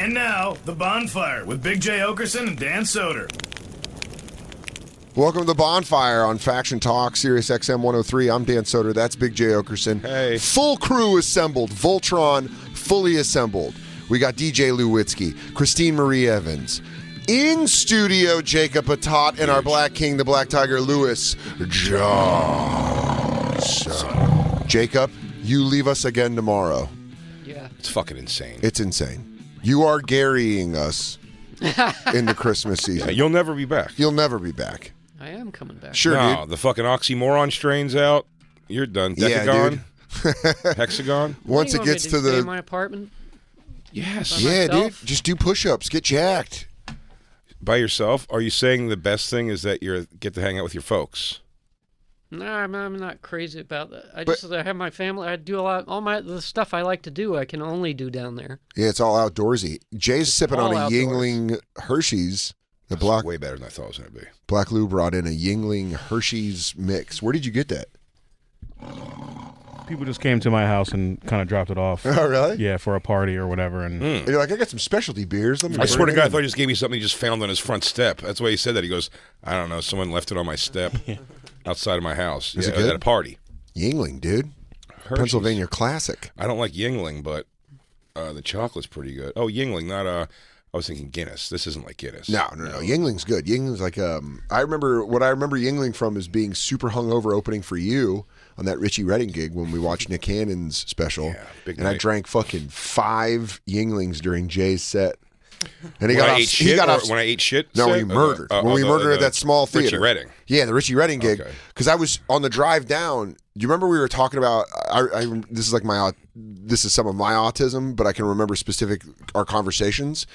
And now, The Bonfire with Big J. Okerson and Dan Soder. Welcome to The Bonfire on Faction Talk, Sirius XM 103. I'm Dan Soder. That's Big J. Okerson. Hey. Full crew assembled. Voltron fully assembled. We got DJ Lewitsky, Christine Marie Evans. In studio, Jacob Patat, and our Black King, the Black Tiger, Lewis Johnson. Jacob, you leave us again tomorrow. Yeah. It's fucking insane. It's insane. You are Garying us in the Christmas season. Yeah, you'll never be back. You'll never be back. I am coming back. Sure, No, dude. the fucking oxymoron strain's out. You're done. Yeah, Decagon? dude. Hexagon? Once it gets to stay in the... my apartment. Yes. By Yeah, dude. myself? Just do push-ups. Get jacked. By yourself? Are you saying the best thing is that you get to hang out with your folks? No, I'm not crazy about that. I have my family. I do a lot. The stuff I like to do, I can only do down there. Yeah, it's all outdoorsy. Jay's sipping on all a outdoors. Yingling Hershey's. The That's Black way better than I thought it was going to be. Black Lou brought in a Yingling Hershey's mix. Where did you get that? People just came to my house and kind of dropped it off. Oh, really? Yeah, for a party or whatever. And And you're like, I got some specialty beers. Let me I swear to bring it God, I in. thought he just gave me something he just found on his front step. That's why he said that. He goes, I don't know, someone left it on my step outside of my house. Is it At good? a party. Yingling, dude. Hershey's. Pennsylvania classic. I don't like Yingling, but the chocolate's pretty good. Oh, Yingling, not I was thinking Guinness. This isn't like Guinness. No. Yingling's good. Yingling's like I remember Yingling from is being super hungover opening for you on that Richie Redding gig when we watched Nick Cannon's special. Yeah, big and I night. drank fucking 5 Yinglings during Jay's set. And he When got I off. ate He shit, got or off. when I ate shit? No, when set? we murdered. When we murdered at that small theater. Richie Redding. Yeah, the Richie Redding gig. Okay. Because I was on the drive down. Do you remember we were talking about? This is like this is some of my autism, but I can remember specific our conversations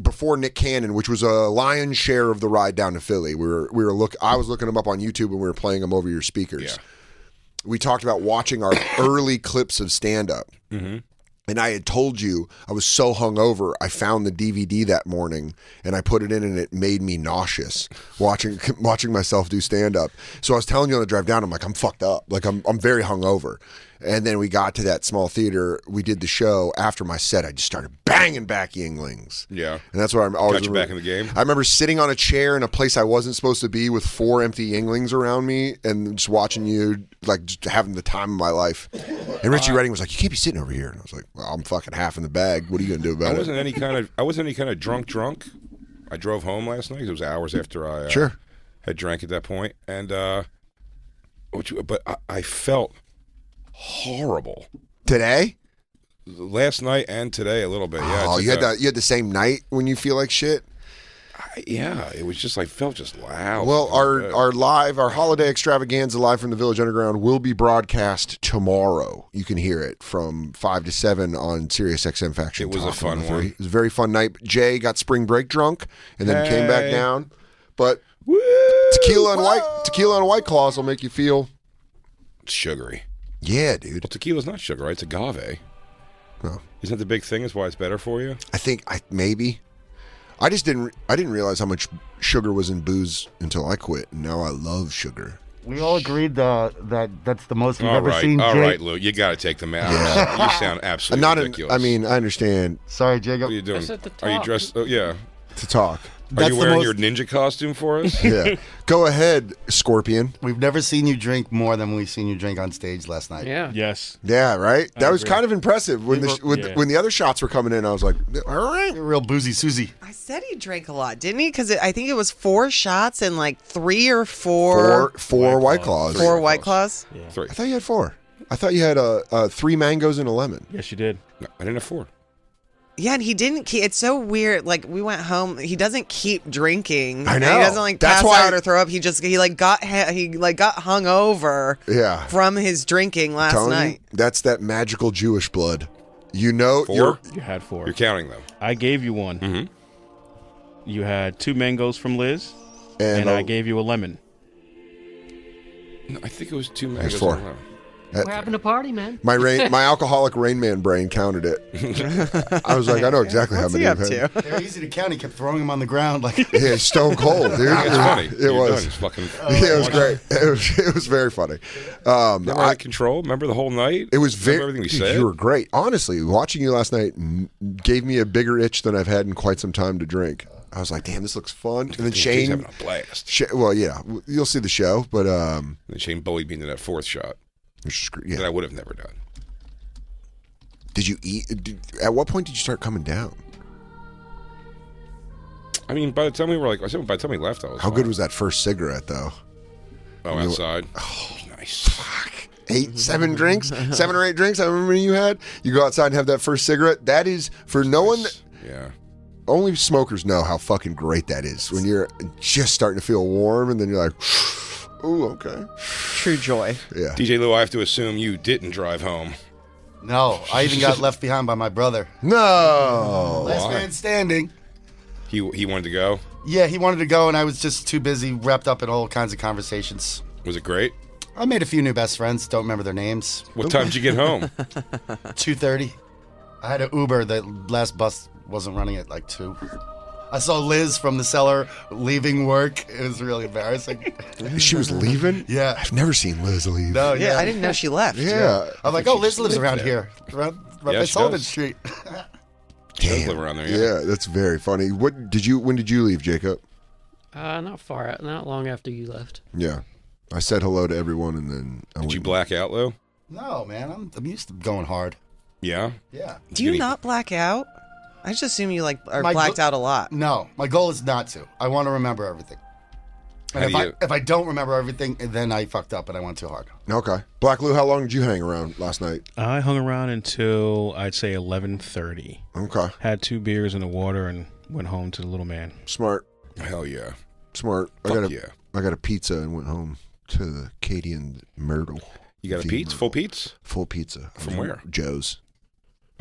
before Nick Cannon, which was a lion's share of the ride down to Philly. I was looking them up on YouTube and we were playing them over your speakers. Yeah. We talked about watching our early clips of stand up. Mm-hmm. And I had told you I was so hungover. I found the DVD that morning and I put it in, and it made me nauseous watching myself do stand up. So I was telling you on the drive down, I'm like, I'm fucked up. Like I'm very hungover. And then we got to that small theater. We did the show. After my set, I just started banging back Yinglings. Yeah. And that's what I'm always Got you back in the game? I remember sitting on a chair in a place I wasn't supposed to be with 4 empty Yinglings around me and just watching you, like, just having the time of my life. And Richie Redding was like, you can't be sitting over here. And I was like, well, I'm fucking half in the bag. What are you going to do about I it? wasn't any kind of drunk. I drove home last night. It was hours after I Sure. had drank at that point. And but I felt horrible. Today? Last night and today a little bit. Yeah. Oh, it's you like had the same night when you feel like shit? yeah, it was just like felt just loud. Well, our holiday extravaganza live from the Village Underground will be broadcast tomorrow. You can hear it from 5 to 7 on Sirius XM Faction. It was Talk a fun 103. one. It was a very fun night. Jay got spring break drunk and then came back Hey. down. But Woo! tequila and white claws will make you feel. It's sugary. Yeah, dude. Well, tequila's not sugar, right? It's agave. Oh. Isn't that the big thing? Is why it's better for you? I think maybe. I didn't realize how much sugar was in booze until I quit. And now I love sugar. We all agreed that that's the most we've All ever right, seen. all Jake. right, Lou. You got to take them out. Yeah. You sound absolutely ridiculous. I understand Sorry, Jacob. What are you doing? That's at the Are you top. dressed? Oh, yeah. to talk. Are That's you the wearing most- your ninja costume for us? Yeah. Go ahead, Scorpion. We've never seen you drink more than we've seen you drink on stage last night. Yeah. yes. Yeah, right? That was agree. kind of impressive. When Yeah. when the other shots were coming in, I was like, all right. You're a real boozy Susie. I said he drank a lot, didn't he? Because I think it was 4 shots and like 3 or 4 Four White White Claws. Claws. 4 White Claws. Yeah. 3. I thought you had 4. I thought you had 3 mangoes and a lemon. Yes, you did. No, I didn't have 4. Yeah, and he didn't keep. It's so weird. Like we went home, he doesn't keep drinking. I And know. he doesn't like That's pass why- out or throw up. He got hung over Yeah. from his drinking last Tony, night. that's that magical Jewish blood. You know, 4? You had 4. You're counting them. I gave you one. Mhm. You had 2 mangoes from Liz, and and I gave you a lemon. No, I think it was 2 There's mangoes. 4. and a lemon. We're having a party, man. My alcoholic Rain Man brain counted it. I was like, I know exactly What's how many he I've up had. to? They're easy to count. He kept throwing them on the ground like. Yeah, stone cold, dude. It's funny. It You're was. done. It's fucking. Yeah, it was great. It was very funny. Remember out of control? Remember the whole night? It was Remember very. everything we Dude, said? you were great. Honestly, watching you last night gave me a bigger itch than I've had in quite some time to drink. I was like, damn, this looks fun. And then He's Shane. having a blast. Well, yeah, you'll see the show, but And then Shane bullied me into that fourth shot that I would have never done. Did you eat? At what point did you start coming down? I mean, by the time we were like, I said, by the time we left, I was. How fine. good was that first cigarette, though? Oh, outside. Oh, nice. Fuck. 7 drinks, 7 or 8 drinks. I remember you had. You go outside and have that first cigarette. That is for no one. Yeah. Only smokers know how fucking great that is when you're just starting to feel warm and then you're like, ooh, okay. True joy. Yeah. DJ Lou, I have to assume you didn't drive home. No, I even got left behind by my brother. No. Last Why? man standing. He wanted to go. Yeah, he wanted to go, and I was just too busy, wrapped up in all kinds of conversations. Was it great? I made a few new best friends. Don't remember their names. What time did you get home? 2:30. I had an Uber. The last bus wasn't running at like 2. I saw Liz from the cellar leaving work. It was really embarrassing. She was leaving? Yeah. I've never seen Liz leave. No, Yeah, I didn't know she left. Yeah. I'm like, oh, Liz lives around here, right Yeah, by she Sullivan does. Street. She does Damn. live around there, Yeah, that's very funny. When did you leave, Jacob? Not far out, not long after you left. Yeah. I said hello to everyone and then I Did went. you black out, Lou? No, man, I'm used to going hard. Yeah. Yeah. Do you Any- not black out? I just assume you are My blacked go- out a lot. No, my goal is not to. I want to remember everything. How And do you- if I don't remember everything, then I fucked up and I went too hard. Okay. Black Lou, how long did you hang around last night? I hung around until I'd say 11:30. Okay. Had 2 beers in the water and went home to the little man. Smart. Hell yeah. Smart. Fuck yeah. I got a pizza and went home to the Katie and Myrtle. You got a The pizza? Full pizza? Full pizza. From where? Joe's.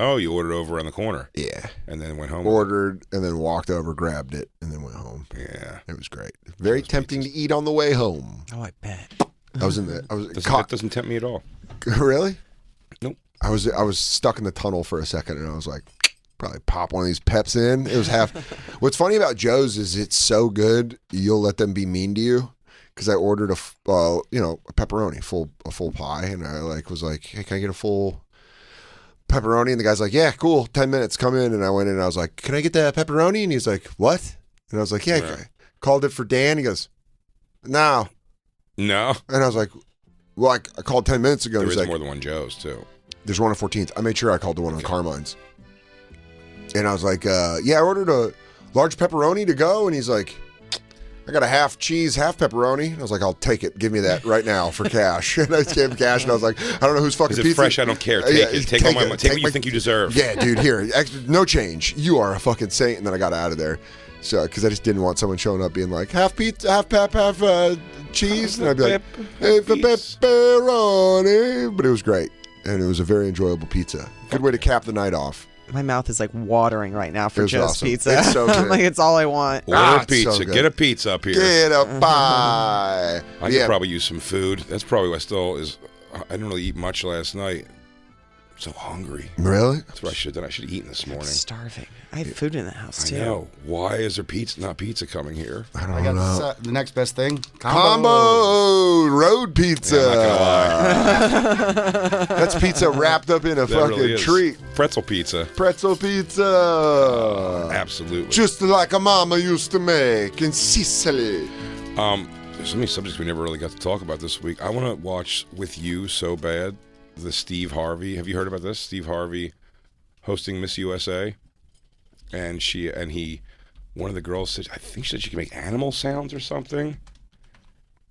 Oh, you ordered over around the corner Yeah. and then went home. Ordered and then walked over, grabbed it, and then went home. Yeah. It was great. Very tempting to eat on the way home. Oh, I bet. I was in the. I was That doesn't tempt me at all. Really? Nope. I was stuck in the tunnel for a second, and I was like, probably pop one of these peps in. It was half. What's funny about Joe's is it's so good, you'll let them be mean to you. Because I ordered a pepperoni, a full pie, and I was like, hey, can I get a full pepperoni? And the guy's like, yeah, cool, 10 minutes, come in. And I went in and I was like, can I get the pepperoni? And he's like, what? And I was like, yeah, Right. I called it for Dan. He goes, no. No. And I was like, well, I called 10 minutes ago. There He's is like, more than one Joe's, too. there's one on 14th. I made sure I called the one on Carmine's. And I was like, yeah, I ordered a large pepperoni to go. And he's like, I got a half cheese, half pepperoni. And I was like, I'll take it. Give me that right now for cash. And I gave him cash. And I was like, I don't know whose fucking Is it pizza. fresh? I don't care. Take it. Take all my money. Take what you think you deserve. Yeah, dude, here. No change. You are a fucking saint. And then I got out of there. So, because I just didn't want someone showing up being like, half pizza, half pep, half cheese. And I'd be like, hey, the pepperoni. But it was great. And it was a very enjoyable pizza. Good way to cap the night off. My mouth is like watering right now for It was Joe's awesome. Pizza. It's so I'm good. like, it's all I want. Order it's so pizza. good. Get a pizza up here. Get a pie. I could probably use some food. That's probably what still is. I didn't really eat much last night. I'm so hungry. Really? That's what I should have done. I should have eaten this I'm morning. starving. I have food in the house, I too. know. Why is there not pizza coming here? I I don't got know. the next best thing. Combo road pizza. Yeah, I'm not gonna lie. That's pizza wrapped up in a That fucking really is. treat. Pretzel pizza. Pretzel pizza. Absolutely. Just like a mama used to make in Sicily. There's so many subjects we never really got to talk about this week. I want to watch with you so bad the Steve Harvey. Have you heard about this? Steve Harvey hosting Miss USA, and one of the girls said, I think she said she could make animal sounds or something.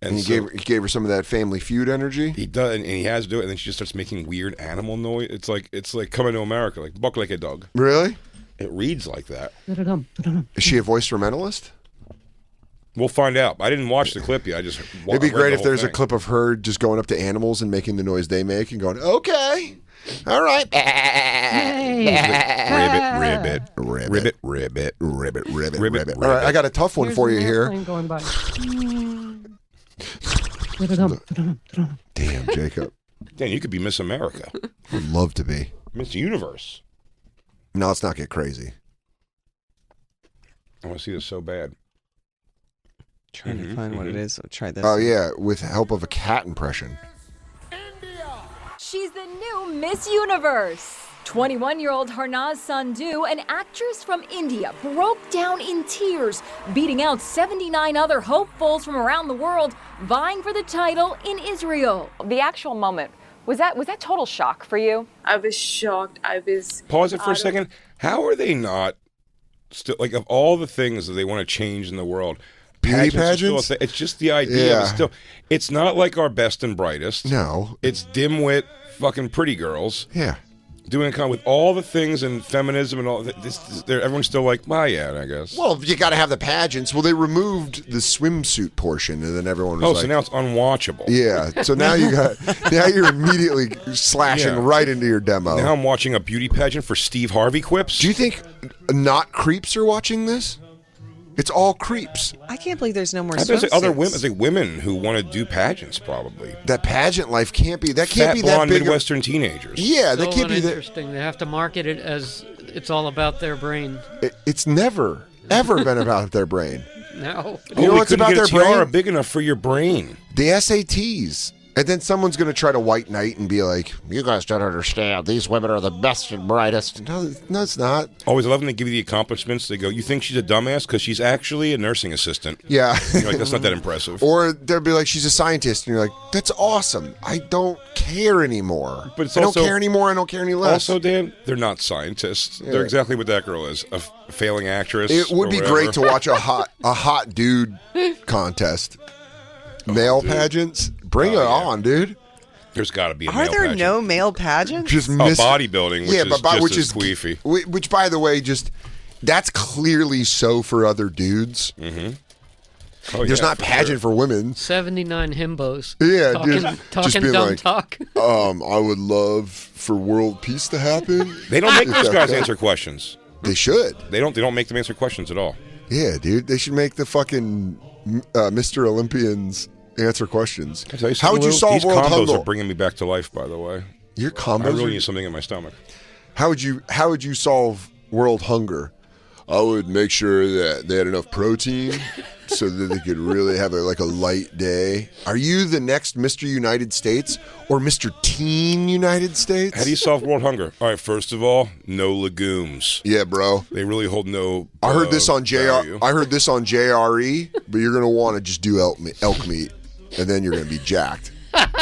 And he so gave her some of that Family Feud energy. he does, and he has to do it, and then she just starts making weird animal noise. It's like Coming to America, like buck like a dog. Really? It reads like that. Is she a voice instrumentalist? We'll find out. I didn't watch the clip yet. I just It'd be read great the if whole there's a thing. clip of her just going up to animals and making the noise they make and going, okay, all right. Ribbit, ribbit, ribbit, ribbit. All right, I got a tough one for you here. Going by. Damn, Jacob. Dan, you could be Miss America. Would love to be. Miss Universe. Now let's not get crazy. I want to see this so bad. Trying to find what it is. So try this. Oh yeah, with help of a cat impression. She's the new Miss Universe. 21-year-old Harnaz Sandhu, an actress from India, broke down in tears, beating out 79 other hopefuls from around the world, vying for the title in Israel. The actual moment, was that total shock for you? I was shocked. I was... Pause it for a second. How are they not still, like, of all the things that they want to change in the world, Beauty pageants are still a pageants? thing. It's just the idea of it Yeah. still. It's not like our best and brightest. No. It's dimwit fucking pretty girls. Yeah. Doing kind of with all the things and feminism and all this, everyone's still like, well, yeah, I guess. Well, you got to have the pageants. Well, they removed the swimsuit portion, and then everyone was Oh, like, so now it's unwatchable. yeah. So now you're immediately slashing Yeah. right into your demo. Now I'm watching a beauty pageant for Steve Harvey quips. Do you think not creeps are watching this? It's all creeps. I can't believe there's no more I bet it's like other swimsuits. women, it's like women who want to do pageants, probably. That pageant life can't be. That can't Fat be that blonde big. Midwestern teenagers. Yeah, So that can't be that. uninteresting. They have to market it as it's all about their brain. It's never ever been about their brain. Now, You know we what's couldn't about get a their tiara brain? big enough for your brain. The SATs. And then someone's going to try to white knight and be like, you guys don't understand. These women are the best and brightest. No, it's not. Always love when they give you the accomplishments. They go, you think she's a dumbass? Because she's actually a nursing assistant. Yeah. You're like, that's not that impressive. Or they'll be like, she's a scientist. And you're like, that's awesome. I don't care anymore. But it's I also- don't care anymore. I don't care any less. Also, Dan, they're not scientists. They're exactly what that girl is, a failing actress. It would or be whatever. great to watch a hot dude contest. Male dude. pageants. Bring it yeah. on, dude. There's got to be a Are male there pageant. no male pageants? Just bodybuilding, which yeah, is but just which as is queefy. Which, by the way, just that's clearly so for other dudes. Oh, There's yeah, not for pageant for women. 79 himbos. Yeah, talking, just talking being dumb like, talk. I would love for world peace to happen. They don't make If those that guys could. answer questions. They should. They don't make them answer questions at all. Yeah, dude. They should make the fucking Mr. Olympians answer questions. I tell you How would you something, Lou? solve These world combos hunger? are bringing me back to life, by the way. Your I combos. really are- need something in my stomach. How would you solve world hunger? I would make sure that they had enough protein so that they could really have a light day. Are you the next Mr. United States or Mr. Teen United States? How do you solve world hunger? All right, first of all, no legumes. Yeah, bro. They really hold no. I heard this on value. I heard this on JRE, but you're gonna want to just do elk meat, and then you're gonna be jacked.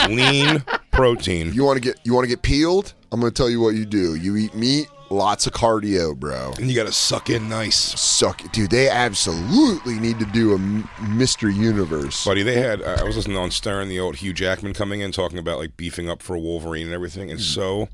Lean protein. You want to get peeled? I'm gonna tell you what you do. You eat meat, lots of cardio, bro. And you got to suck in nice. Suck it, dude. They absolutely need to do a Mr. Universe. Buddy, they had, I was listening on Stern, the old Hugh Jackman coming in, talking about like beefing up for Wolverine and everything. It's so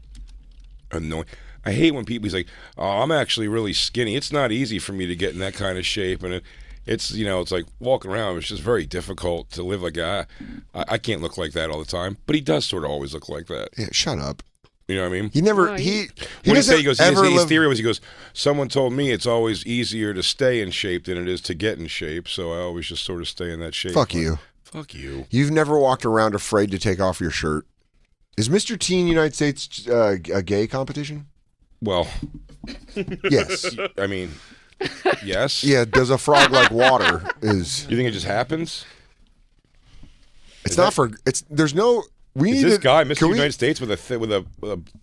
annoying. I hate when he's like, oh, I'm actually really skinny. It's not easy for me to get in that kind of shape. And it's it's like walking around. It's just very difficult to live like that. I can't look like that all the time. But he does sort of always look like that. Yeah, shut up. You know what I mean? He never. No, he What doesn't he goes, ever his live- theory was, he goes, someone told me it's always easier to stay in shape than it is to get in shape, so I always just sort of stay in that shape. Fuck Like, you. Fuck you. You've never walked around afraid to take off your shirt. Is Mr. Teen United States a gay competition? Well, Yes. I mean, yes. Yeah. Does a frog like water? Is You think it just happens? it's not for? It's there's no. We Is need this to- guy, Mr. can we- United States, with a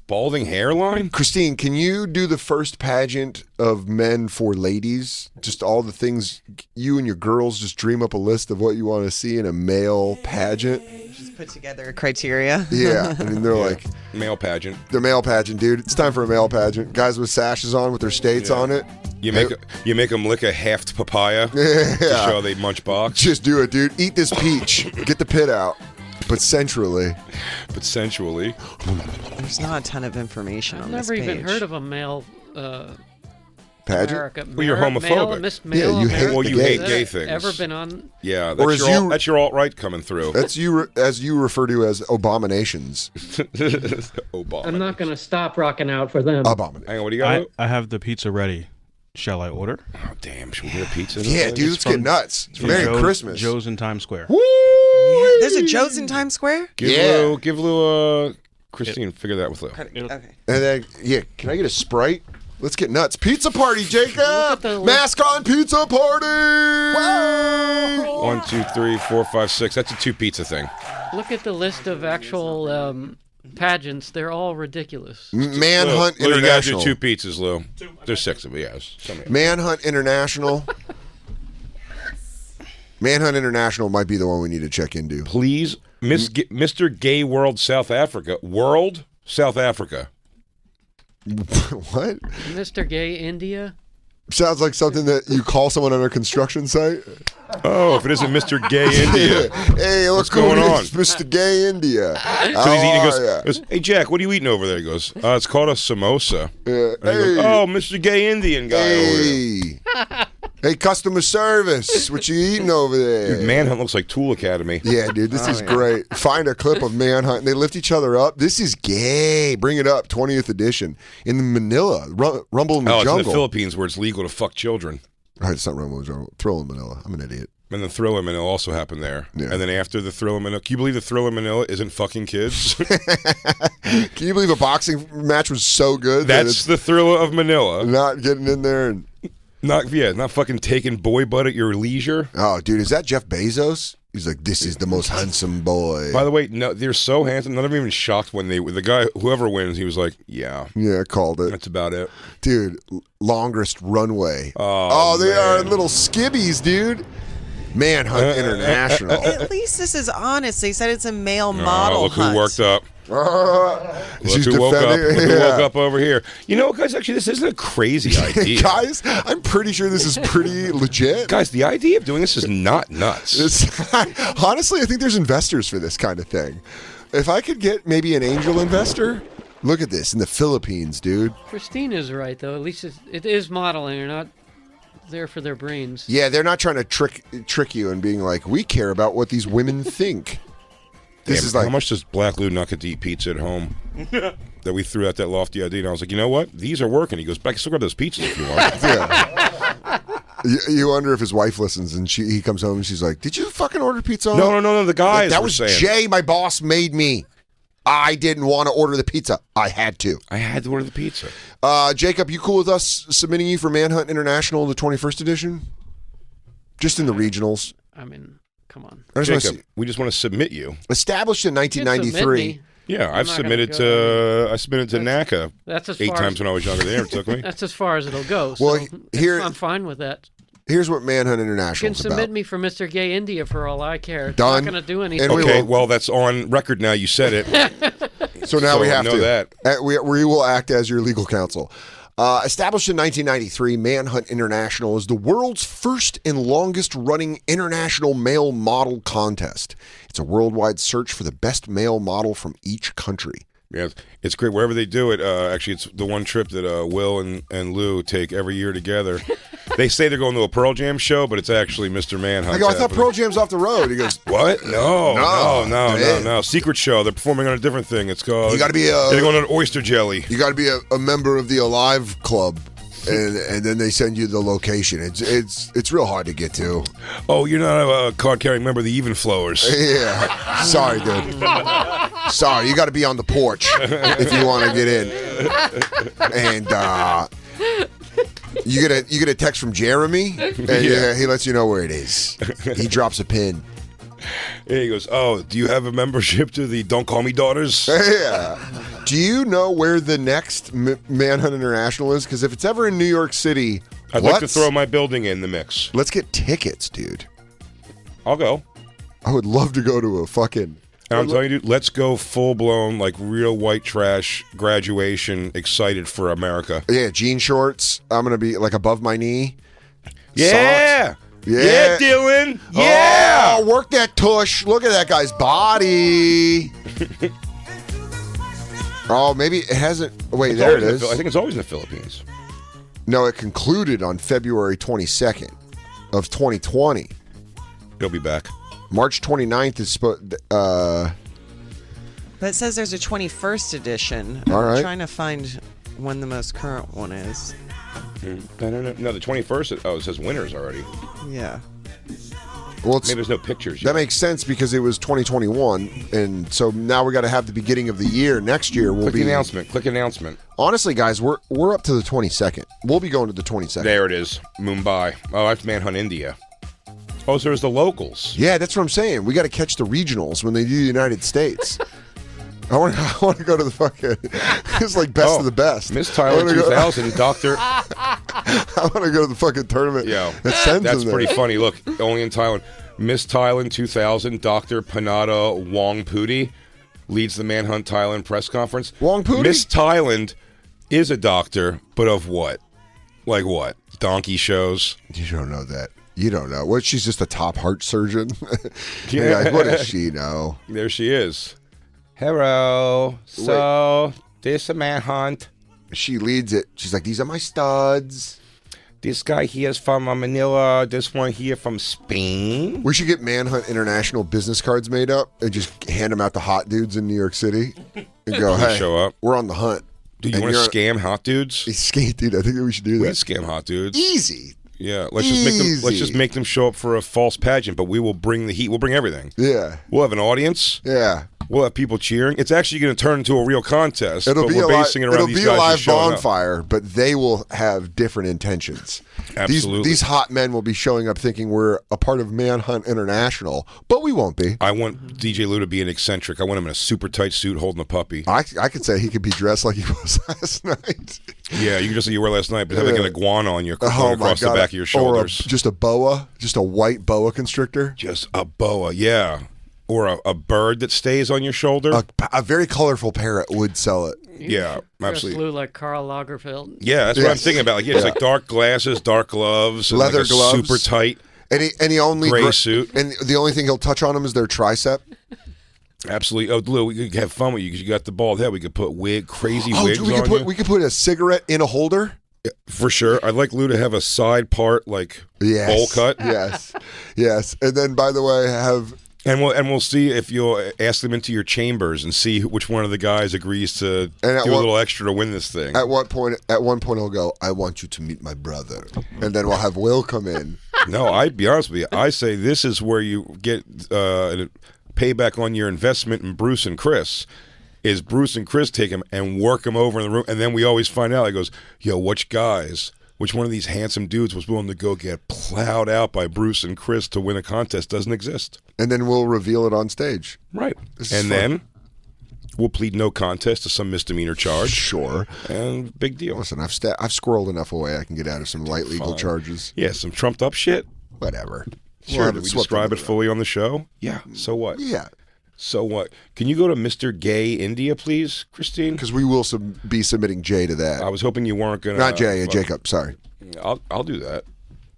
balding hairline? Christine, can you do the first pageant of men for ladies? Just all the things you and your girls just dream up a list of what you want to see in a male pageant. Just put together a criteria. Yeah, I mean they're Yeah. like Male pageant. the male pageant, dude. It's time for a male pageant. Guys with sashes on with their states on it. You make them lick a halved papaya to Yeah. show they munch box, Just do it, dude. Eat this peach. Get the pit out, but sensually. but sensually. There's not a ton of information I've on this never page. even heard of a male Pageant. America. Well, you're Male, homophobic. Miss Yeah, Male you hate America. Well, the you gays. hate Has gay that things. Ever been on? Yeah, Or that's your alt-right coming through. That's as you refer to as abominations. Obama. I'm not going to stop rocking out for them. Abomination. Hang on, what do you got? I have the pizza ready. Shall I order? Oh, damn. Should we get a pizza? Yeah, dude, let's get nuts. Merry Christmas. Joe's in Times Square. Yeah, there's a Joe's in Times Square. Give Lou Christine, figure that with Lou. Okay. And then, yeah, can I get a Sprite? Let's get nuts. Pizza party, Jacob! Mask on pizza party! Whoa! 1, 2, 3, 4, 5, 6. That's a 2 pizza thing. Look at the list of actual pageants. They're all ridiculous. Manhunt Lou, International. you gotta do 2 pizzas, Lou. There's 6 of them, yes. Manhunt International. Manhunt International might be the one we need to check into. Please, Mr. Gay World South Africa. World South Africa. What? Mr. Gay India? Sounds like something that you call someone on a construction site. Oh, if it isn't Mr. Gay India. Hey, what's going on? Mr. Gay India. So he's eating, goes, hey, Jack, what are you eating over there? He goes, it's called a samosa. Yeah. And he goes, oh, Mr. Gay Indian guy over there. Hey, customer service, what you eating over there? Dude, Manhunt looks like Tool Academy. Yeah, dude, this is great. Find a clip of Manhunt, and they lift each other up. This is gay. Bring it up, 20th edition. In Manila, Rumble in the Jungle. It's in the Philippines where it's legal to fuck children. All right, it's not Rumble in the Jungle. Thrill in Manila. I'm an idiot. And the Thriller Manila also happened there. Yeah. And then after the Thriller Manila, can you believe the Thriller Manila isn't fucking kids? Can you believe a boxing match was so good? That's the Thriller of Manila. Not getting in there and... Not fucking taking boy butt at your leisure. Oh, dude, is that Jeff Bezos? He's like, this is the most handsome boy. By the way, no, they're so handsome. None of them even shocked when the guy, whoever wins, he was like, yeah. Yeah, I called it. That's about it. Dude, longest runway. Oh, they are little skibbies, dude. Manhunt International. At least this is honest. They said it's a male model Look hunt. who worked up. She's Look who woke up. defending. Look who woke up over here. You know, guys, actually, this isn't a crazy idea. Guys, I'm pretty sure this is pretty legit. Guys, the idea of doing this is not nuts. Honestly, I think there's investors for this kind of thing. If I could get maybe an angel investor, look at this in the Philippines, dude. Christine is right, though. At least it is modeling. They're not there for their brains. Yeah, they're not trying to trick you and being like, we care about what these women think. This is like, how much does Black Lou not get to eat pizza at home? That we threw out that lofty idea, and I was like, you know what? These are working. He goes, back, still got those pizzas if you want. Yeah. You wonder if his wife listens, and he comes home and she's like, "Did you fucking order pizza?" No. The guys that were was saying. Jay. My boss made me. I didn't want to order the pizza. I had to. I had to order the pizza. Jacob, you cool with us submitting you for Manhunt International in the 21st edition? Just in the regionals. I mean, come on. Jacob, we just want to submit you. Established in 1993. Yeah, I submitted to NACA. That's as 8 far times as, when I was younger. They never took me. That's as far as it'll go. So Well, here I'm fine with that. Here's what Manhunt You International can is submit about. me for Mr. Gay India for all I care. It's Done. not going to do anything. And we Okay, will- well, that's on record now. You said it. So now we have know to. that. We will act as your legal counsel. Established in 1993, Manhunt International is the world's first and longest-running international male model contest. It's a worldwide search for the best male model from each country. Yeah, it's great wherever they do it. Actually, it's the one trip that Will and Lou take every year together. They say they're going to a Pearl Jam show, but it's actually Mr. Manhunt. I go, I thought Pearl Jam's off the road. He goes, what? No. Man. Secret show. They're performing on a different thing. It's called. You got to be They're going on oyster jelly. You got to be a member of the Alive Club, and then they send you the location. It's real hard to get to. Oh, you're not a card-carrying member of the Even Flowers. Yeah. Sorry, dude. Sorry, you got to be on the porch if you want to get in. And you get a text from Jeremy, and he lets you know where it is. He drops a pin. And he goes, "Oh, do you have a membership to the Don't Call Me Daughters?" Yeah. Do you know where the next Manhunt International is? Because if it's ever in New York City, I'd like to throw my building in the mix. Let's get tickets, dude. I'll go. I would love to go to a fucking... And I'm telling you, dude, let's go full-blown, like, real white trash graduation, excited for America. Yeah, jean shorts. I'm going to be, like, above my knee. Yeah! Socks. Yeah, Dylan! Yeah! Oh, work that tush. Look at that guy's body. Oh, maybe it hasn't... Wait, there it is. I think it's always in the Philippines. No, it concluded on February 22nd of 2020. He'll be back. March 29th is... But it says there's a 21st edition. All right. I'm trying to find when the most current one is. No, the 21st. Oh, it says winners already. Yeah. Well, maybe there's no pictures. That makes sense because it was 2021, and so now we got to have the beginning of the year. Next year will be announcement. Click announcement. Honestly, guys, we're up to the 22nd. We'll be going to the 22nd. There it is, Mumbai. Oh, that's Manhunt India. Oh, so there's the locals. Yeah, that's what I'm saying. We got to catch the regionals when they do the United States. I want to go to the fucking. It's like best of the best. Miss Thailand 2000, Doctor. I want to go to the fucking tournament. Yeah, that's pretty funny. Look, only in Thailand. Miss Thailand 2000, Dr. Panada Wongpudi leads the Manhunt Thailand press conference. Wongpudi? Miss Thailand is a doctor, but of what? Like what? Donkey shows? You don't know that. You don't know. What? She's just a top heart surgeon. Yeah. Like, what does she know? There she is. Hello. So, this is a Manhunt. She leads it. She's like, these are my studs. This guy here is from Manila. This one here from Spain. We should get Manhunt International business cards made up and just hand them out to hot dudes in New York City and go, hey, show up. We're on the hunt. Do you want to scam hot dudes? Dude, I think that we should do that. We can scam hot dudes. Easy. Yeah, let's just make them show up for a false pageant, but we will bring the heat. We'll bring everything. Yeah. We'll have an audience. Yeah. We'll have people cheering. It's actually going to turn into a real contest. It'll be a live bonfire, bonfire, but they will have different intentions. Absolutely. These hot men will be showing up thinking we're a part of Manhunt International, but we won't be. I want DJ Lou to be an eccentric. I want him in a super tight suit holding a puppy. I could say he could be dressed like he was last night. Yeah, you can just say you were last night, but have like an iguana on your across the back of your Or shoulders. just a boa, just a white boa constrictor. Just a boa, yeah. Or a bird that stays on your shoulder. A very colorful parrot would sell it. Yeah, absolutely. Flew like Karl Lagerfeld. Yeah, that's what I'm thinking about. Like, it's like dark glasses, dark gloves, and leather like gloves, super tight, and he only gray suit. And the only thing he'll touch on them is their tricep. Absolutely. Oh, Lou, we could have fun with you because you got the bald head. We could put crazy wigs on you. We could put a cigarette in a holder. Yeah, for sure. I'd like Lou to have a side part like bowl cut. Yes. And then, by the way, have. And we'll see if you'll ask them into your chambers and see which one of the guys agrees to do a little extra to win this thing. At one point, he'll go, "I want you to meet my brother," and then we'll have Will come in. No, I'd be honest with you. I say this is where you get payback on your investment in Bruce and Chris. Is Bruce and Chris take him and work him over in the room, and then we always find out. He goes, "Yo, which one of these handsome dudes was willing to go get plowed out by Bruce and Chris to win a contest doesn't exist." And then we'll reveal it on stage. Right. And then we'll plead no contest to some misdemeanor charge. Sure. And big deal. Listen, I've squirreled enough away I can get out of some light legal charges. Yeah, some trumped up shit. Whatever. Sure, did we describe it fully on the show? Yeah. So what? Yeah. So what? Can you go to Mr. Gay India, please, Christine? Because we will be submitting Jay to that. I was hoping you weren't going to... Not Jay, Jacob, sorry. I'll do that.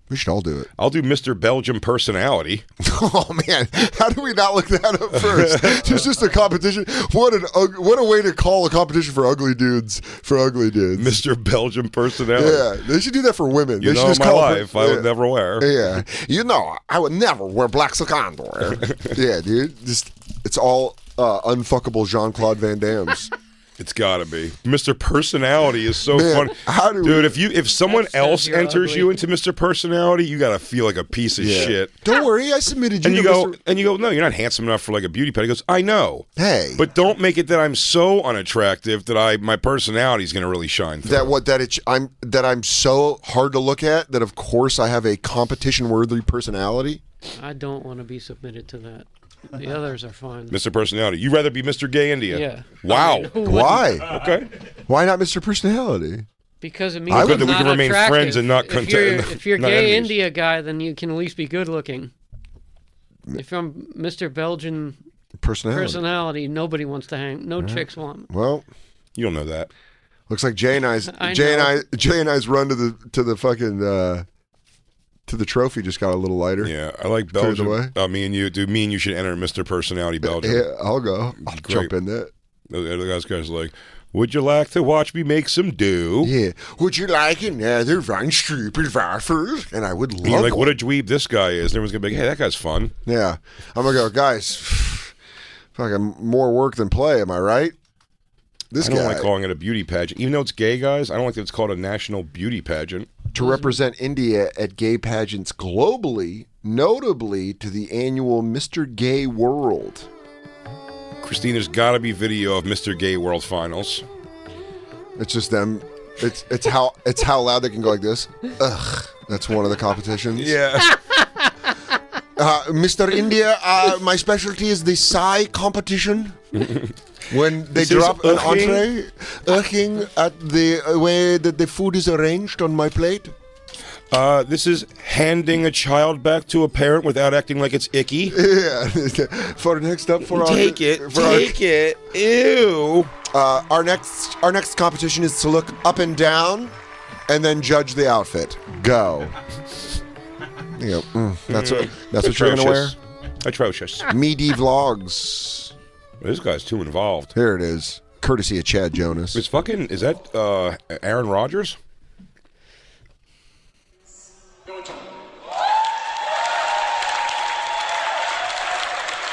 We should all do it. I'll do Mr. Belgium Personality. Oh, man. How do we not look that up first? It's just a competition. What a way to call a competition for ugly dudes. Mr. Belgium Personality. Yeah. They should do that for women. You they know, should just my life, I would never wear. Yeah. You know, I would never wear black silk underwear. Yeah, dude. It's all unfuckable Jean-Claude Van Damme's. It's gotta be. Mr. Personality is so fun. Dude, if someone else enters you into Mr. Personality, you gotta feel like a piece of shit. Don't worry, I submitted you. And you go, no, you're not handsome enough for like a beauty pageant. He goes, I know. Hey, but don't make it that I'm so unattractive that my personality is gonna really shine through. That I'm so hard to look at that of course I have a competition worthy personality. I don't want to be submitted to that. The others are fine. Mr. Personality. You'd rather be Mr. Gay India? Yeah. Wow. Why? Okay. Why not Mr. Personality? Because it means I'm that we not can remain attractive. friends and not If you're gay enemies. India guy, then you can at least be good looking. If I'm Mr. Belgian personality, nobody wants to hang. No chicks want. Well, you don't know that. Looks like Jay and I's run to the fucking. To the trophy just got a little lighter. Yeah, I like Belgium. Me and you should enter Mr. Personality Belgium. Yeah, I'll go. I'll jump in that. The guys like, would you like to watch me make some dough? Yeah. Would you like another Von Stupid Waffles? And I would love You're like, what a dweeb this guy is. And everyone's going to be like, hey, that guy's fun. Yeah. I'm going to go, guys, fucking more work than play, am I right? I don't like calling it a beauty pageant. Even though it's gay, guys, I don't like that it's called a national beauty pageant. to represent India at gay pageants globally, notably to the annual Mr. Gay World. Christine, there's got to be video of Mr. Gay World Finals. It's just them. It's how loud they can go like this. Ugh. That's one of the competitions. Yeah. Mr. India, my specialty is the sigh competition. When they drop an entree, urging at the way that the food is arranged on my plate. This is handing a child back to a parent without acting like it's icky. Yeah. For next up, for take it. Ew. Our next competition is to look up and down, and then judge the outfit. Go. You go, that's what you're gonna wear. Atrocious. Meaty vlogs. This guy's too involved. Here it is, courtesy of Chad Jonas. Is that Aaron Rodgers?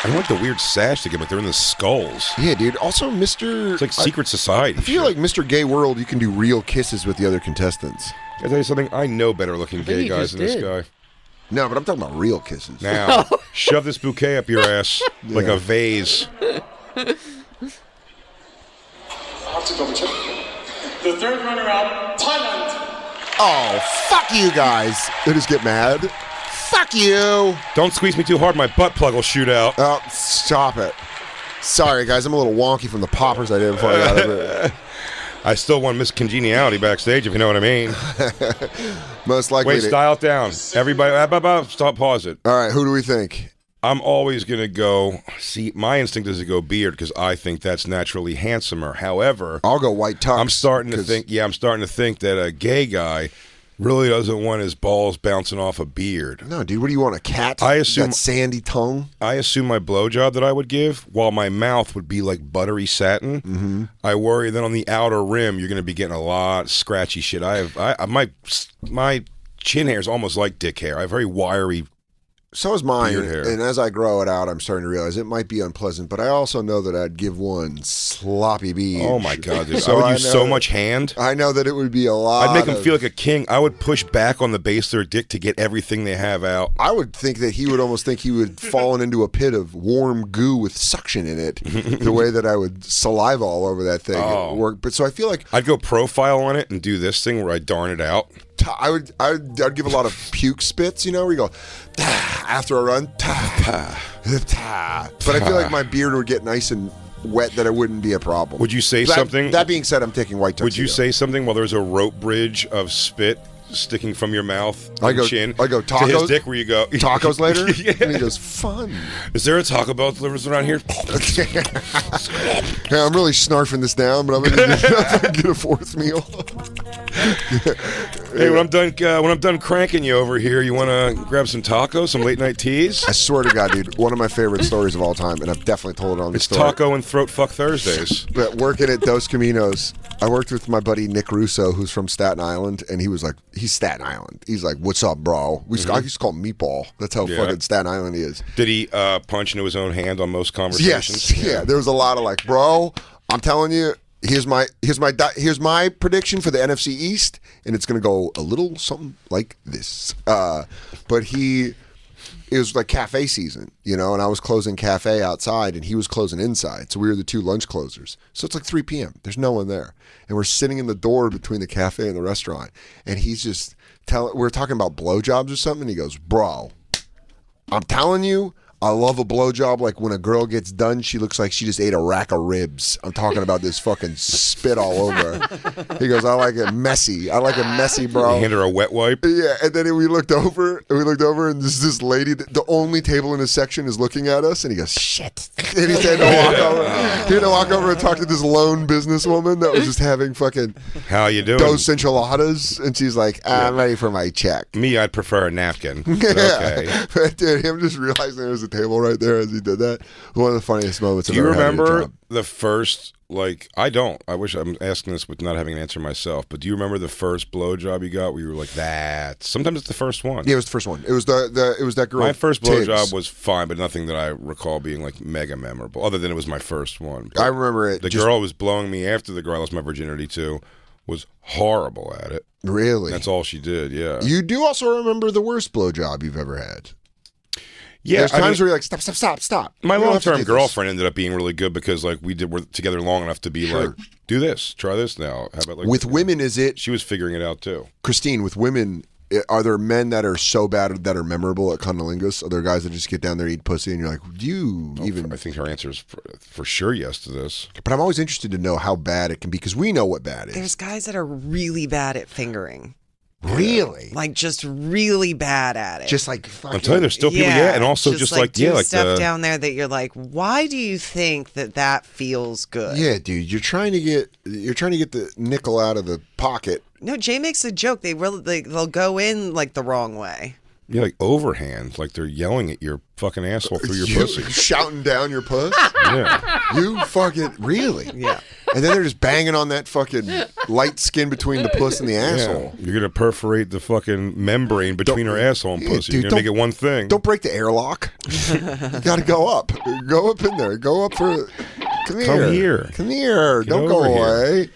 I want the weird sash to get, but they're in the skulls. Yeah, dude. Also, Mr. It's like secret society. I feel like Mr. Gay World, you can do real kisses with the other contestants. I'll tell you something. I know better looking gay guys than this guy. No, but I'm talking about real kisses. Now, shove this bouquet up your ass like a vase. I have to double check. The third runner-up, Thailand. Oh, fuck you guys. They just get mad. Fuck you. Don't squeeze me too hard. My butt plug will shoot out. Oh, stop it. Sorry, guys. I'm a little wonky from the poppers I did before I got over it. I still want Miss Congeniality backstage, if you know what I mean. Most likely. Wait, style it down. Everybody, stop, pause it. All right, who do we think? I'm always going to go, see, my instinct is to go beard because I think that's naturally handsomer. However, I'll go white tux. I'm starting to think that a gay guy really doesn't want his balls bouncing off a beard. No, dude, what do you want, a cat? I assume that sandy tongue? I assume my blowjob that I would give, while my mouth would be like buttery satin, I worry that on the outer rim you're going to be getting a lot of scratchy shit. My chin hair is almost like dick hair. I have very wiry. So is mine, beard hair. And as I grow it out, I'm starting to realize it might be unpleasant, but I also know that I'd give one sloppy beach. Oh my God, dude. I would use so much hand. I know that it would be a lot. I'd make him feel like a king. I would push back on the base of their dick to get everything they have out. I would think that he would almost think he would fallen into a pit of warm goo with suction in it, the way that I would saliva all over that thing. Oh. But so I feel like I'd go profile on it and do this thing where I darn it out. I'd give a lot of puke spits, you know, where you go after a run. But I feel like my beard would get nice and wet that it wouldn't be a problem. Would you say something? That being said, I'm taking white tuxedo. Would you say something while there's a rope bridge of spit sticking from your mouth and chin? I go tacos. To his dick where you go. Tacos later? Yeah. And he goes, fun. Is there a Taco Bell delivers around here? Yeah, I'm really snarfing this down, but I'm going to get a fourth meal. Hey, when I'm done cranking you over here, you want to grab some tacos, some late night teas? I swear to God, dude, one of my favorite stories of all time, and I've definitely told it on the story. It's Taco and Throat Fuck Thursdays. But working at Dos Caminos, I worked with my buddy Nick Russo, who's from Staten Island, and he was like, he's Staten Island. He's like, what's up, bro? I used to call him Meatball. That's how fucking Staten Island he is. Did he punch into his own hand on most conversations? Yes. Yeah. There was a lot of like, bro, I'm telling you, here's my prediction for the NFC East, and it's gonna go a little something like this. But it was like cafe season, you know, and I was closing cafe outside and he was closing inside. So we were the two lunch closers. So it's like 3 p.m. There's no one there. And we're sitting in the door between the cafe and the restaurant. And he's just we're talking about blowjobs or something. And he goes, bro, I'm telling you, I love a blowjob. Like when a girl gets done, she looks like she just ate a rack of ribs. I'm talking about this fucking spit all over her. He goes, I like it messy. I like it messy, bro. You hand her a wet wipe? Yeah, and then we looked over, and this lady, the only table in his section is looking at us, and he goes, shit. And he had to walk over and talk to this lone businesswoman that was just having fucking how you doing? Dos enchiladas, and she's like, I'm ready for my check. Me, I'd prefer a napkin. Yeah. Okay. But dude, him just realizing there was a table right there as he did that, one of the funniest moments. Do you remember the first, I don't. I wish I'm asking this with not having an answer myself, but do you remember the first blowjob you got where you were like, that? Sometimes it's the first one. Yeah, it was the first one. It was it was that girl. My first blowjob was fine, but nothing that I recall being like mega memorable, other than it was my first one. But I remember it. The girl was blowing me after the girl I lost my virginity to was horrible at it. Really? That's all she did, yeah. You do also remember the worst blowjob you've ever had. Yeah, There's times where you're like, stop. My You don't have to long-term do girlfriend ended up being really good because like we're together long enough to be like, do this, try this now. How about like with women? Is it? She was figuring it out too. Christine, with women, are there men that are so bad that are memorable at cunnilingus? Are there guys that just get down there and eat pussy and you're like, do you even? I think her answer is for sure yes to this. But I'm always interested to know how bad it can be because we know what bad is. There's guys that are really bad at fingering. Really? Like just really bad at it. Just like fucking, I'm telling you, there's still people, and also just like do like stuff down there that you're like, why do you think that feels good? Yeah, dude, you're trying to get the nickel out of the pocket. No, Jay makes a joke. They'll go in like the wrong way. Yeah, like overhand, like they're yelling at your fucking asshole through your pussy, shouting down your puss. Yeah, you fucking really. Yeah, and then they're just banging on that fucking light skin between the puss and the asshole. Yeah. You're gonna perforate the fucking membrane between her asshole and pussy. Dude, you're gonna make it one thing. Don't break the airlock. You gotta go up. Go up in there. Go up for. Come here. Come here. Get Don't go away. here.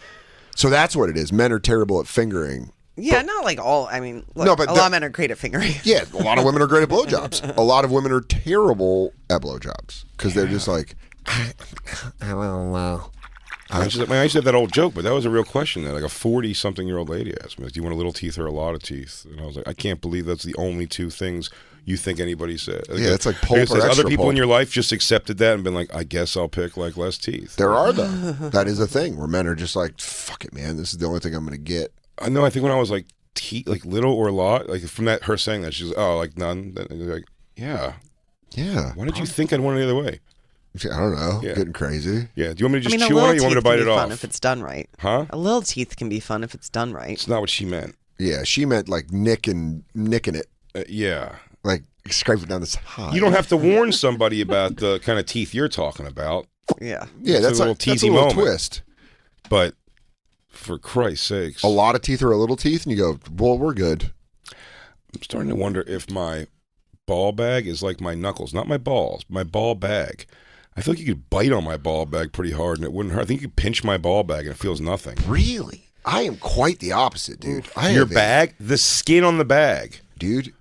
So that's what it is. Men are terrible at fingering. Yeah, not like all. I mean, look, no, but a lot of men are great at fingering. Yeah, a lot of women are great at blowjobs. A lot of women are terrible at blowjobs because they're just like, I don't know. I used to have that old joke, but that was a real question. That like a 40-something-year-old lady asked me, "Do you want a little teeth or a lot of teeth?" And I was like, "I can't believe that's the only two things you think anybody said." Like, yeah, it's like pulp or extra other people pulp. in your life just accepted that and been like, "I guess I'll pick like less teeth." There are though. That is a thing where men are just like, "Fuck it, man. This is the only thing I'm going to get." I know. I think when I was like like little or a lot, like from that her saying that, she's like, "Oh, like none." And like, yeah. Why did you think I'd want it the other way? I don't know. Getting crazy. Yeah. Do you want me to just chew on it? Or you want me to bite it off? Fun if it's done right. Huh? A little teeth can be fun if it's done right. It's not what she meant. Yeah, she meant like nicking it. Yeah. Like scrape it down the side. You don't have to warn somebody about the kind of teeth you're talking about. Yeah. Yeah, it's that's a little teethy moment. Twist. But for Christ's sakes, a lot of teeth or a little teeth, and you go, well, we're good. I'm starting to wonder if my ball bag is like my knuckles, not my balls, my ball bag. I feel like you could bite on my ball bag pretty hard and it wouldn't hurt. I think you could pinch my ball bag and it feels nothing. Really? I am quite the opposite, dude. Your bag? The skin on the bag. Dude.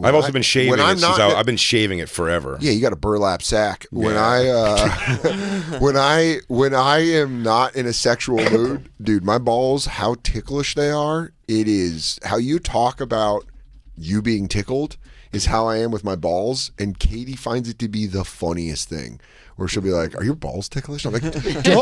I've also been shaving it since I've been shaving it forever. Yeah, you got a burlap sack. When when I am not in a sexual mood, dude, my balls, how ticklish they are, it is how you talk about you being tickled is how I am with my balls, and Katie finds it to be the funniest thing. Where she'll be like, "Are your balls ticklish?" I'm like, "No."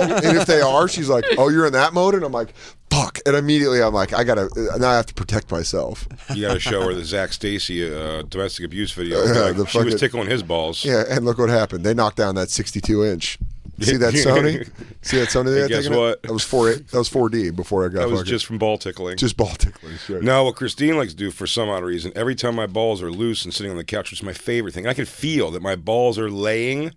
And if they are, she's like, "Oh, you're in that mode," and I'm like, "Fuck!" And immediately I'm like, now I have to protect myself. You got to show her the Zach Stacy domestic abuse video. Like, she was tickling his balls. Yeah, and look what happened. They knocked down that 62-inch. See that Sony? See that Sony? Hey, guess what? That was 4D before I got. That was just from ball tickling. Just ball tickling. Sure. No, what Christine likes to do for some odd reason, every time my balls are loose and sitting on the couch, which is my favorite thing, I can feel that my balls are laying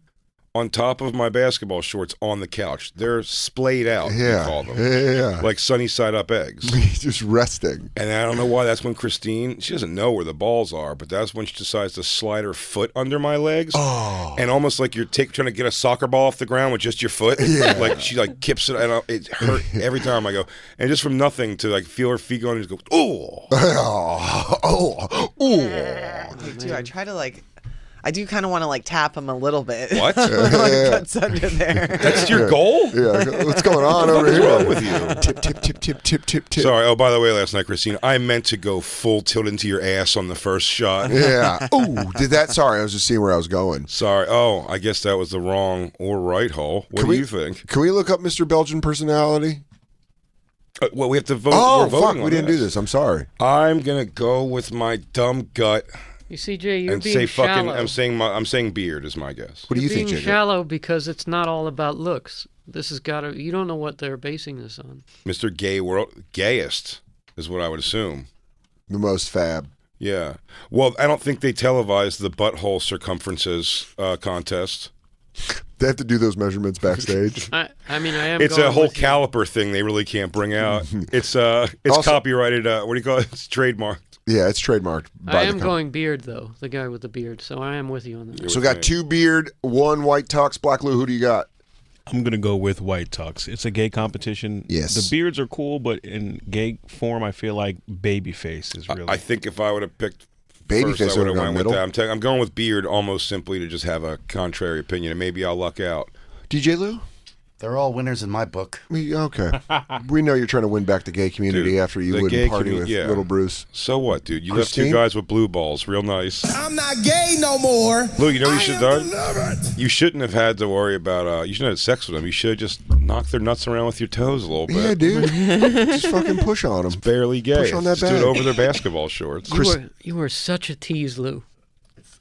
on top of my basketball shorts on the couch. They're splayed out, we call them. Yeah. Like sunny side up eggs. Just resting. And I don't know why that's when Christine, she doesn't know where the balls are, but that's when she decides to slide her foot under my legs. Oh. And almost like you're trying to get a soccer ball off the ground with just your foot. Yeah. Like she like kips it, and it hurt every time I go. And just from nothing to like feel her feet going and just go, oh. Dude, I try to I do kind of want to tap him a little bit. What? What's under there? That's your goal? Yeah. What's going on over here? What's wrong with you? Tip. Sorry. Oh, by the way, last night, Christine, I meant to go full tilt into your ass on the first shot. Yeah. Oh, did that? Sorry, I was just seeing where I was going. Sorry. Oh, I guess that was the wrong or right hole. What do you think? Can we look up Mr. Belgian personality? Well, we have to vote. Oh, We're voting fuck. We didn't do this. I'm sorry. I'm going to go with my dumb gut. You see, Jay, you're and being say shallow. I'm saying beard is my guess. What do you think, Being Jacob? shallow because it's not all about looks. This has got to. You don't know what they're basing this on. Mr. Gay World, gayest is what I would assume. The most fab. Yeah. Well, I don't think they televised the butthole circumferences contest. They have to do those measurements backstage. I mean, I am. It's going a whole with you. caliper thing they really can't bring out. It's also, copyrighted. What do you call it? It's trademarked. Yeah, it's trademarked. I am going beard though. The guy with the beard. So I am with you on that. So we got 2 beard, 1 white tux, Black Lou. Who do you got? I'm gonna go with white tux. It's a gay competition. Yes. The beards are cool, but in gay form, I feel like babyface is really. I think if I would have picked Babyface first, I would have would've went gone with middle. that. I'm going with beard almost simply to just have a contrary opinion, and maybe I'll luck out. DJ Lou? They're all winners in my book. Okay. We know you're trying to win back the gay community Dude, after you the wouldn't gay party with Little Bruce. So what, dude? You Christine? left two guys with blue balls. Real nice. I'm not gay no more. Lou, you know what you should have done? You shouldn't have had to worry about, you shouldn't have had sex with them. You should have just knocked their nuts around with your toes a little bit. Yeah, dude. Just fucking push on them. It's barely gay. Push on that Just do it bag. over their basketball shorts. You were such a tease, Lou.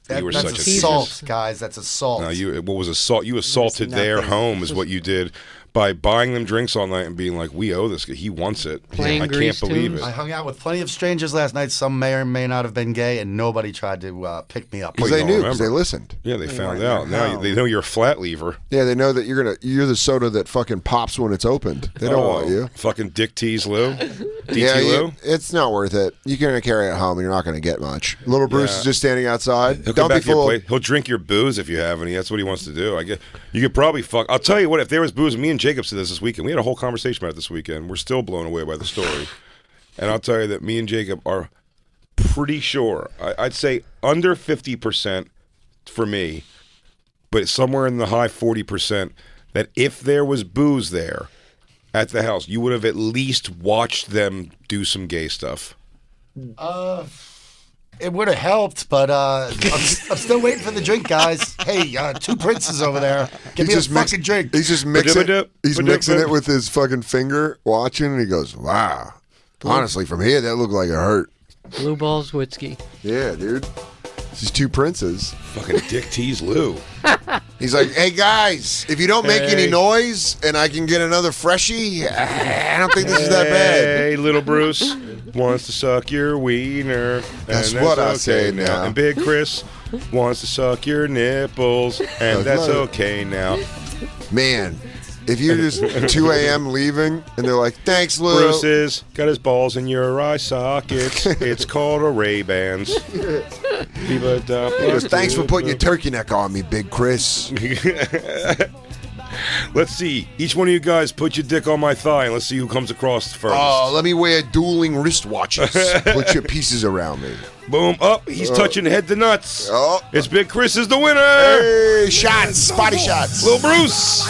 That's assault, guys. That's assault. No, what was assault? You assaulted their home is what you did by buying them drinks all night and being like, "We owe this. He wants it." I can't believe it. I hung out with plenty of strangers last night. Some may or may not have been gay, and nobody tried to pick me up. Because they knew, because they listened. Yeah, they found out. Now they know you're a flat lever. Yeah, they know that you're the soda that fucking pops when it's opened. They don't want you. Fucking Dick Tease Lou. DT Yeah, Lou. it's not worth it. You're gonna carry it home, and you're not gonna get much. Little Bruce is just standing outside. He'll Don't come be back to your fooled. place. He'll drink your booze if you have any. That's what he wants to do. I guess you could probably fuck. I'll tell you what. If there was booze, me and Jacob said this weekend. We had a whole conversation about it this weekend. We're still blown away by the story. And I'll tell you that me and Jacob are pretty sure. I'd say under 50% for me, but somewhere in the high 40% that if there was booze there at the house, you would have at least watched them do some gay stuff. It would have helped, but I'm still waiting for the drink, guys. Hey, two princes over there. Give me a fucking drink. He's just mixing. He's mixing it with his fucking finger, watching, and he goes, "Wow, honestly, from here that looked like it hurt." Blue balls whiskey. Yeah, dude. These two princes. Fucking Dick Tease Lou. He's like, "Hey guys, if you don't make any noise and I can get another freshie, I don't think this is that bad." Hey, Little Bruce wants to suck your wiener. That's and what I okay say now. And Big Chris wants to suck your nipples, and that's okay now. Man, if you're just 2 a.m. leaving and they're like, "Thanks, Lou." Bruce has got his balls in your eye sockets. It's called a Ray-Bans. He goes, "Thanks for putting your turkey neck on me, Big Chris." Let's see. Each one of you guys put your dick on my thigh, and let's see who comes across first. Oh, let me wear dueling wristwatches. Put your pieces around me. Boom. Up. He's touching head to nuts. Oh. It's Big Chris is the winner. Hey, shots. Body shots. Little Bruce.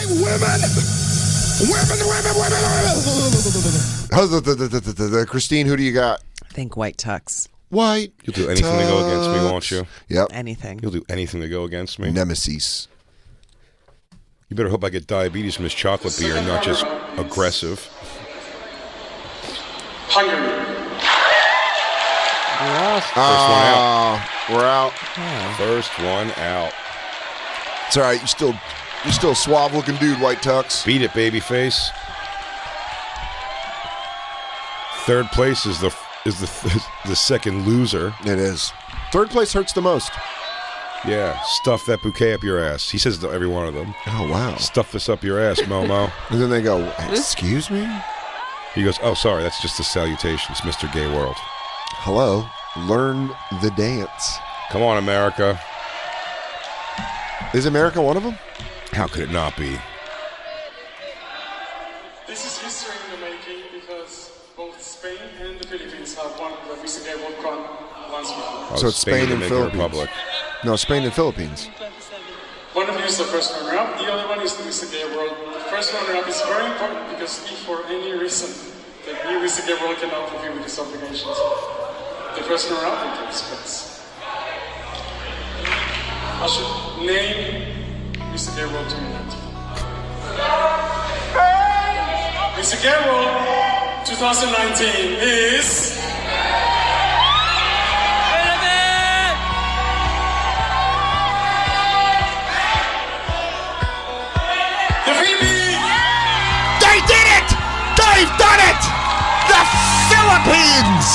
Christine, who do you got? I think white tux. White. You'll do anything to go against me, won't you? Yep. Anything. You'll do anything to go against me. Nemesis. You better hope I get diabetes from this chocolate beer and not just aggressive. Hungary. We're out. First one out. It's all right. You're still a suave looking dude, white tux. Beat it, baby face. Third place is the second loser. It is. Third place hurts the most. Yeah, stuff that bouquet up your ass. He says to every one of them. Oh, wow. Stuff this up your ass, Momo. And then they go, "Excuse me?" He goes, "Oh, sorry, that's just the salutations, Mr. Gay World." Hello. Learn the dance. Come on, America. Is America one of them? How could it not be? This is history in the making because both Spain and the Philippines have won the Mr. Gay World Crown once before. So it's Spain and Dominican Philippines. Republic. No, Spain and Philippines. One of you is the first runner-up, the other one is the Mr. Gay World. The first runner-up is very important because if for any reason the new Mr. Gay World cannot fulfill with these obligations, the first runner-up will take place. I should name Mr. Gay World tonight. Mr. Gay World 2019 is... They did it! They've done it! The Philippines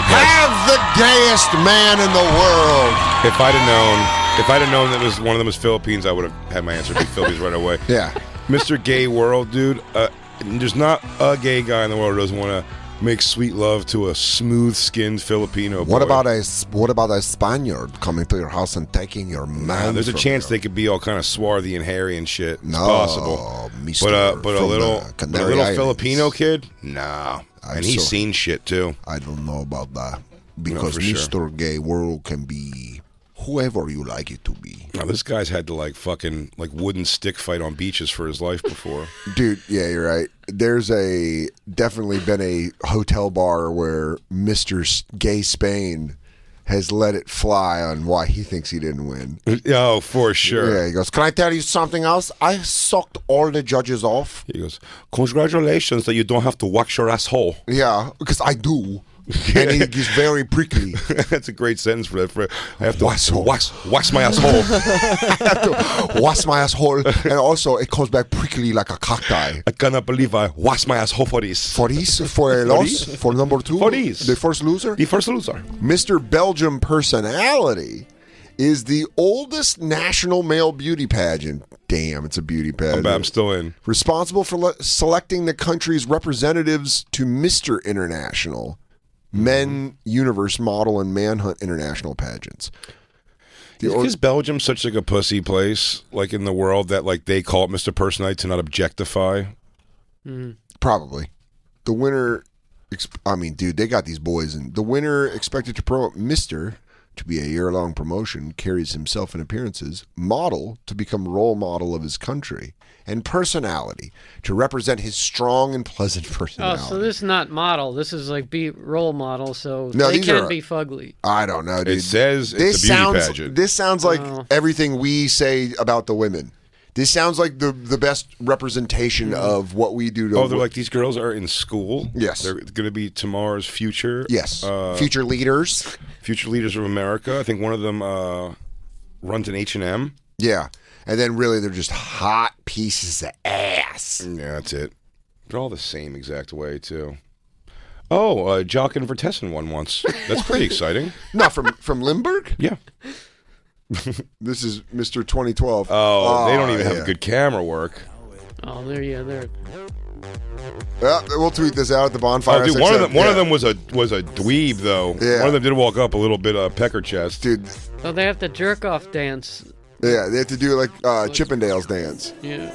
have the gayest man in the world. If I'd have known that was one of them was Philippines, I would have had my answer be Philippines right away. Yeah. Mr. Gay World, dude. There's not a gay guy in the world who doesn't want to make sweet love to a smooth-skinned Filipino boy. What about a Spaniard coming to your house and taking your man? There's a chance they could be all kind of swarthy and hairy and shit. It's possible. Mr. But a little Islands. Filipino kid? Nah. And he's seen shit too. I don't know about that. Because for Mr. sure. Gay World can be whoever you like it to be. Now, this guy's had to fucking wooden stick fight on beaches for his life before. Dude, yeah, you're right. There's definitely been a hotel bar where Mr. Gay Spain has let it fly on why he thinks he didn't win. Oh, for sure. Yeah, he goes, can I tell you something else? I sucked all the judges off. He goes, congratulations that you don't have to wax your asshole. Yeah, because I do. And he's very prickly. That's a great sentence for that. I have to wax my asshole. I have to wash my asshole. And also, it comes back prickly like a cacti. I cannot believe I wash my asshole for this. For this? For a loss? For number 2? For this. The first loser? The first loser. Mr. Belgium Personality is the oldest national male beauty pageant. Damn, it's a beauty pageant. I'm still in. Responsible for selecting the country's representatives to Mr. International, Men Universe Model and Manhunt International pageants. Is Belgium such a pussy place, in the world, that they call it Mr. Personality to not objectify? Probably. The winner, dude, they got these boys, and the winner expected to promote Mr. to be a year-long promotion, carries himself in appearances, model to become role model of his country, and personality to represent his strong and pleasant personality. Oh, so this is not model. This is be role model, so No, they these can't are- be fugly. I don't know, dude. It says it's a beauty pageant. This sounds like everything we say about the women. This sounds like the best representation of what we do to Oh, they're these girls are in school? Yes. They're going to be tomorrow's future. Yes. Future leaders. Future leaders of America. I think one of them runs an H&M. Yeah. And then really they're just hot pieces of ass. Yeah, that's it. They're all the same exact way, too. Oh, Jock and Vertessen won once. That's pretty exciting. No, from Limburg? Yeah. This is Mr. 2012. Oh, they don't even have good camera work. Oh, there. Yeah, we'll tweet this out at the Bonfire. Oh, dude, one of them was a dweeb though. Yeah. One of them did walk up a little bit pecker chest. Dude. So they have to jerk off dance. Yeah, they have to do Chippendales dance. Yeah.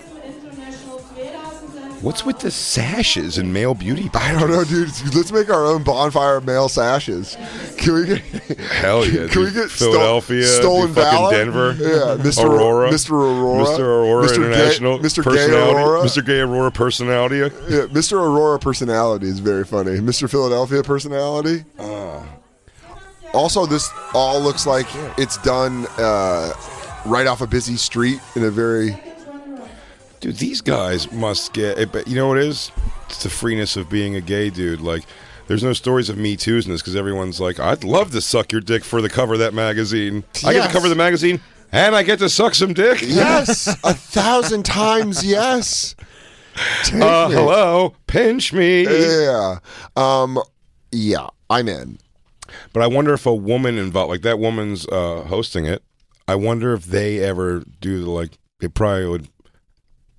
What's with the sashes and male beauty pageants? I don't know, dude. Let's make our own Bonfire male sashes. Can we get? Hell yeah! Can we dude. get Philadelphia, Stolen fucking Valor? Denver, Yeah, Mr. Aurora, Mr. Aurora, Mr. Aurora International, Mr. Gay personality, Aurora, Mr. Gay Aurora personality. Yeah, Mr. Aurora personality is very funny. Mr. Philadelphia personality. Also, this all looks like it's done right off a busy street in a very. Dude, these guys must get. But you know what it is? It's the freeness of being a gay dude. There's no stories of Me Too's in this because everyone's like, I'd love to suck your dick for the cover of that magazine. Yes. I get to cover the magazine and I get to suck some dick. Yes, 1,000 times yes. Hello, pinch me. Yeah. Yeah, I'm in. But I wonder if a woman involved, that woman's hosting it, I wonder if they ever do it probably would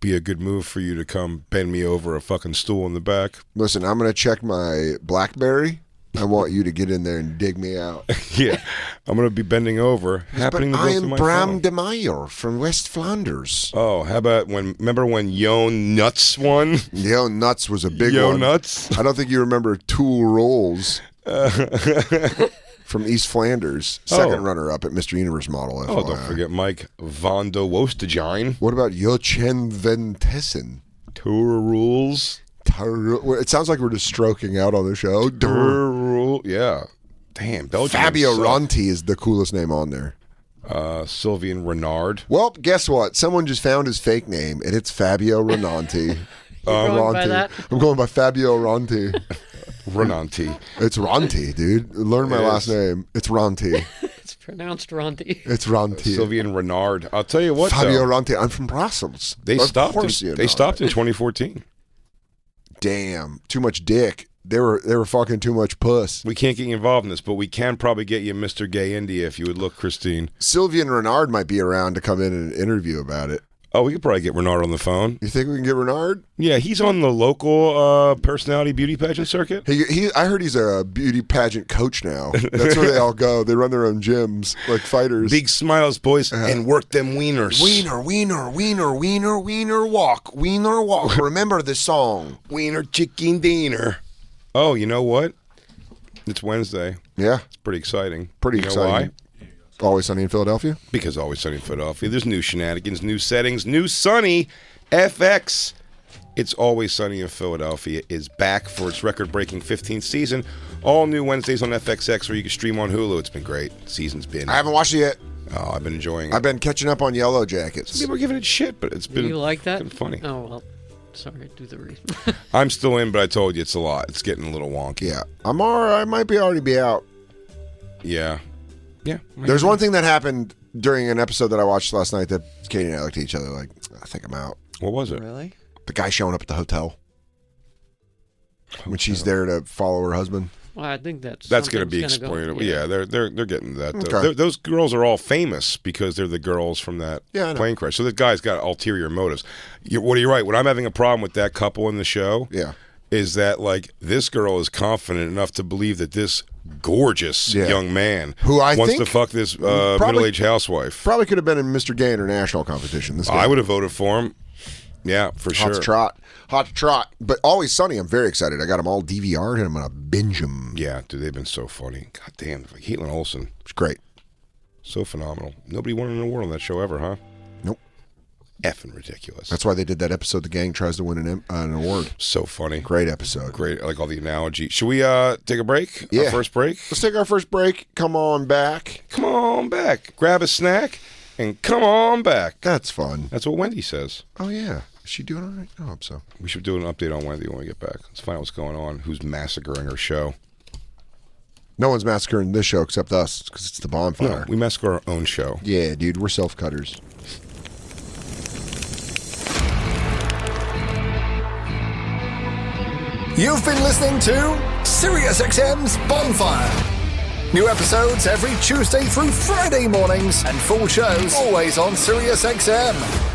be a good move for you to come bend me over a fucking stool in the back. Listen, I'm going to check my BlackBerry. I want you to get in there and dig me out. Yeah, I'm going to be bending over. Happening to go I through am my Bram phone. de Meyer from West Flanders. Oh, how about remember when Yo Nuts won? Yo Nuts was a big Yo one. Nuts? I don't think you remember Tool Rolls. From East Flanders, second runner-up at Mr. Universe model. FYI. Oh, don't forget Mike van der Woestagine. What about Jochen Ventessen? Tour rules. It sounds like we're just stroking out on the show. Tour rule. Yeah. Damn, Belgium. Fabio Ronti is the coolest name on there. Sylvian Renard. Well, guess what? Someone just found his fake name, and it's Fabio Renanti. Going by that? I'm going by Fabio Ronti. Renanti. It's Ronti, dude. Learn my last name. It's Ronti. It's pronounced Ronti. It's Ronti. Sylvian Renard. I'll tell you what, Fabio though, Ronti. I'm from Brussels. They stopped. They stopped in it. 2014. Damn, too much dick. They were fucking too much puss. We can't get you involved in this, but we can probably get you Mr. Gay India if you would look, Christine. Sylvian Renard might be around to come in and interview about it. Oh, we could probably get Renard on the phone. You think we can get Renard? Yeah, he's on the local personality beauty pageant circuit. I heard he's a beauty pageant coach now. That's where they all go. They run their own gyms, like fighters. Big smiles, boys, and work them wieners. Wiener, wiener, wiener, wiener, wiener, walk. Wiener, walk. Remember the song. Wiener chicken dinner. Oh, you know what? It's Wednesday. Yeah. It's pretty exciting. Pretty you exciting. Know why? Always Sunny in Philadelphia? Because Always Sunny in Philadelphia. There's new shenanigans, new settings, new Sunny FX. It's Always Sunny in Philadelphia is back for its record-breaking 15th season. All new Wednesdays on FXX, where you can stream on Hulu. It's been great. Season's been. I haven't watched it yet. Oh, I've been enjoying it. I've been catching up on Yellow Jackets. People are giving it shit, but it's been. You like that? Been funny. Oh well. Sorry, do the reason. I'm still in, but I told you it's a lot. It's getting a little wonky. Yeah, I'm alright. I might already be out. Yeah. Yeah. There's one thing that happened during an episode that I watched last night that Katie and I looked at each other like, I think I'm out. What was it? Really? The guy showing up at the hotel. When she's there to follow her husband. Well, I think that's going to be explained. Yeah, they're getting that. Okay. Those girls are all famous because they're the girls from that plane crash. So the guy's got ulterior motives. You're right. When I'm having a problem with that couple in the show, is that like this girl is confident enough to believe that this gorgeous young man who wants to fuck this middle-aged housewife. Probably could have been in Mr. Gay International competition. This guy. I would have voted for him. Yeah, for sure. Hot to trot. But Always Sunny, I'm very excited. I got them all DVR'd and I'm going to binge them. Yeah, dude, they've been so funny. God damn, like Caitlin Olsen. It's great. So phenomenal. Nobody won an award on that show ever, huh? Nope. Effing ridiculous. That's why they did that episode. The gang tries to win an award. So funny. Great episode. Great. I like all the analogy. Should we take a break? Yeah. Our first break? Let's take our first break. Come on back. Come on back. Grab a snack and come on back. That's fun. That's what Wendy says. Oh, yeah. Is she doing all right? I hope so. We should do an update on Wendy when we get back. Let's find out what's going on. Who's massacring her show? No one's massacring this show except us because it's the Bonfire. No, we massacre our own show. Yeah, dude. We're self-cutters. You've been listening to SiriusXM's Bonfire. New episodes every Tuesday through Friday mornings and full shows always on SiriusXM.